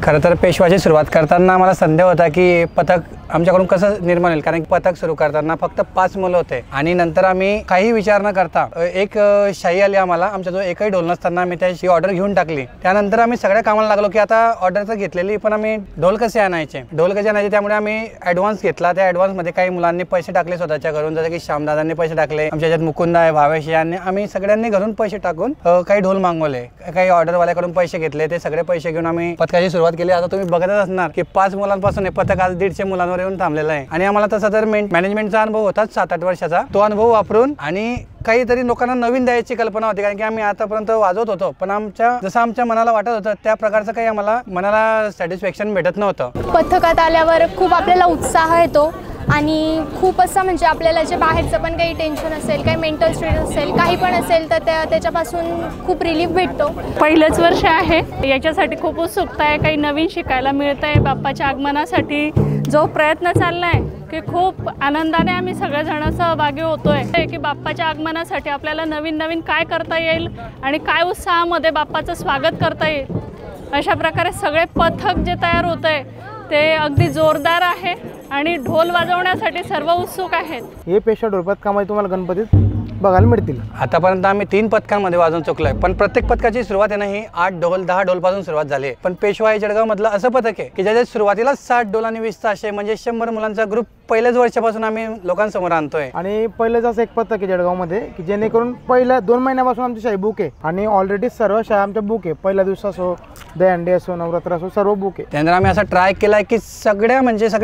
खरं तर पेशवाची सुरुवात करताना आम्हाला संदेह होता की पथक आमच्याकडून कसं निर्माण होईल, कारण पथक सुरू करताना फक्त 5 मुलं होते आणि नंतर आम्ही काही विचार न करता एक शाई आली आम्हाला, आमच्या जो एकही ढोल नसताना आम्ही त्याची ऑर्डर घेऊन टाकली। त्यानंतर आम्ही सगळ्या कामाला लागलो की आता ऑर्डर तर घेतलेली, पण आम्ही ढोल कसे आणायचे त्यामुळे आम्ही ॲडव्हान्स घेतला। त्या ॲडव्हान्समध्ये काही मुलांनी पैसे टाकले स्वतःच्या घरून, जसं की श्यामदादांनी पैसे टाकले, आमच्या याच्यात मुकुंद आहे, भावेश यांनी, आम्ही सगळ्यांनी घरून पैसे टाकून काही ढोल मागवले, काही ऑर्डरवाल्याकडून पैसे घेतले। ते सगळे पैसे घेऊन आम्ही पथकाची सुरुवात केली। आता तुम्ही बघतच असणार की 5 मुलांपासून हे पथक आज 150 मुलांवर येऊन थांबलेलं आहे आणि आम्हाला तसा तर मॅनेजमेंटचा अनुभव होता 7-8 वर्षाचा, तो अनुभव वापरून आणि काहीतरी लोकांना नवीन द्यायची कल्पना होती, कारण की आम्ही आतापर्यंत वाजवत होतो पण जसं आमच्या मनाला वाटत होतं त्या प्रकारचं काही आम्हाला मनाला सॅटिस्फॅक्शन भेटत नव्हतं। पथकात आल्यावर खूप आपल्याला उत्साह येतो आणि खूप असं म्हणजे आपल्याला जे बाहेरचं पण काही टेन्शन असेल, काही मेंटल स्ट्रेस असेल, काही पण असेल तर त्याच्यापासून खूप रिलीफ भेटतो। पहिलंच वर्ष आहे, याच्यासाठी खूप उत्सुकता आहे, काही नवीन शिकायला मिळतं आहे। बाप्पाच्या आगमनासाठी जो प्रयत्न चालला आहे की खूप आनंदाने आम्ही सगळेजण सहभागी होतोय की बाप्पाच्या आगमनासाठी आपल्याला नवीन नवीन काय करता येईल आणि काय उत्साहामध्ये बाप्पाचं स्वागत करता येईल, अशा प्रकारे सगळे पथक जे तयार होत आहे ते अगदी जोरदार आहे आणि ढोल वाजवण्यासाठी सर्व उत्सुक आहेत। हे पेशा ढोल पथकामध्ये तुम्हाला गणपतीत बघायला मिळतील। आतापर्यंत आम्ही 3 पथकांमध्ये वाजवून चुकलोय, पण प्रत्येक पथकाची सुरुवात आहे ना ही 8 ढोल 10 ढोल पासून सुरुवात झाली। पण पेशवा हे जळगाव मधलं असं पथक आहे की ज्याच्या सुरुवातीला 60 ढोल आणि 20 ताशे म्हणजे 100 मुलांचा ग्रुप पहिल्याच वर्षापासून आम्ही लोकांसमोर आणतोय। आणि पहिलेच असं एक पथक आहे जळगावमध्ये की जेणेकरून पहिल्या 2 महिन्यापासून आमची शाही बुक आहे आणि ऑलरेडी सर्व शाळा आमच्या बुक आहे। पहिल्या दिवस असो, दहीहंडी असो, नवरात्र असो, सर्व बुक आहे। त्यानंतर आम्ही असा ट्राय केलाय की सगळ्या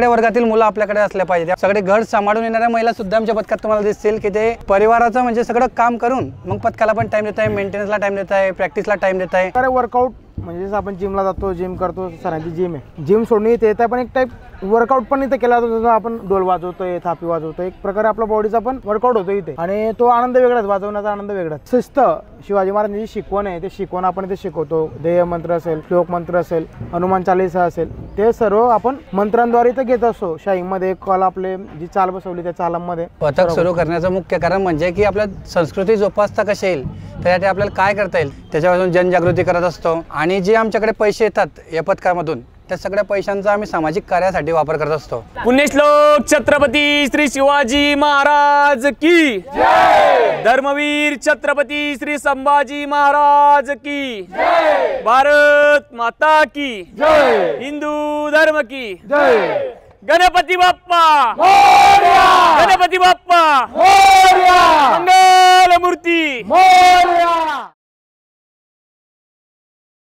वर्गातील मुलं आपल्याकडे असल्या पाहिजे। सगळे घर सांभाळून येणाऱ्या महिला सुद्धा आमच्या पथकात तुम्हाला दिसतील की ते परिवाराचं म्हणजे सगळं काम करून मग पथकाला पण टाइम देत आहे, मेंटेनन्सला टाइम देत आहे, प्रॅक्टिसला टाइम देत आहे। तर वर्कआउट म्हणजे जसं आपण जिमला जातो, जिम करतो, सरांची जिम आहे, जिम सोडून इथे येत आहे पण एक टाईप वर्कआउट पण इथे केला जातो। जसं आपण ढोल वाजवतोय, थापी वाजवतोय, एक प्रकारे आपला बॉडीचा पण वर्कआउट होतो इथे आणि तो आनंद वेगळाच, वाजवण्याचा आनंद वेगळाच। शिस्त शिवाजी महाराजांची शिकवण आहे, ते शिकवण आपण इथे शिकवतो। ध्येय मंत्र असेल, श्लोक मंत्र असेल, हनुमान चालीसा असेल, ते सर्व आपण मंत्रांद्वारे इथे घेत असतो। शाहीमध्ये कॉल आपले जी चाल बसवली त्या चालांमध्ये पथक सुरू करण्याचं मुख्य कारण म्हणजे की आपल्या संस्कृती जोपासता कशी येईल, त्यासाठी आपल्याला काय करता येईल त्याच्यापासून जनजागृती करत असतो। आणि जे आमच्याकडे पैसे येतात या पथकामधून त्या सगळ्या पैशांचा आम्ही सामाजिक कार्यासाठी वापर करत असतो। पुण्यश्लोक छत्रपती श्री शिवाजी महाराज की जय, धर्मवीर छत्रपती श्री संभाजी महाराज की जय, भारत माता की जय, हिंदू धर्म की जय। गणपती बाप्पा मोरया, गणपती बाप्पा मोरया, मंगल मूर्ती मोरया।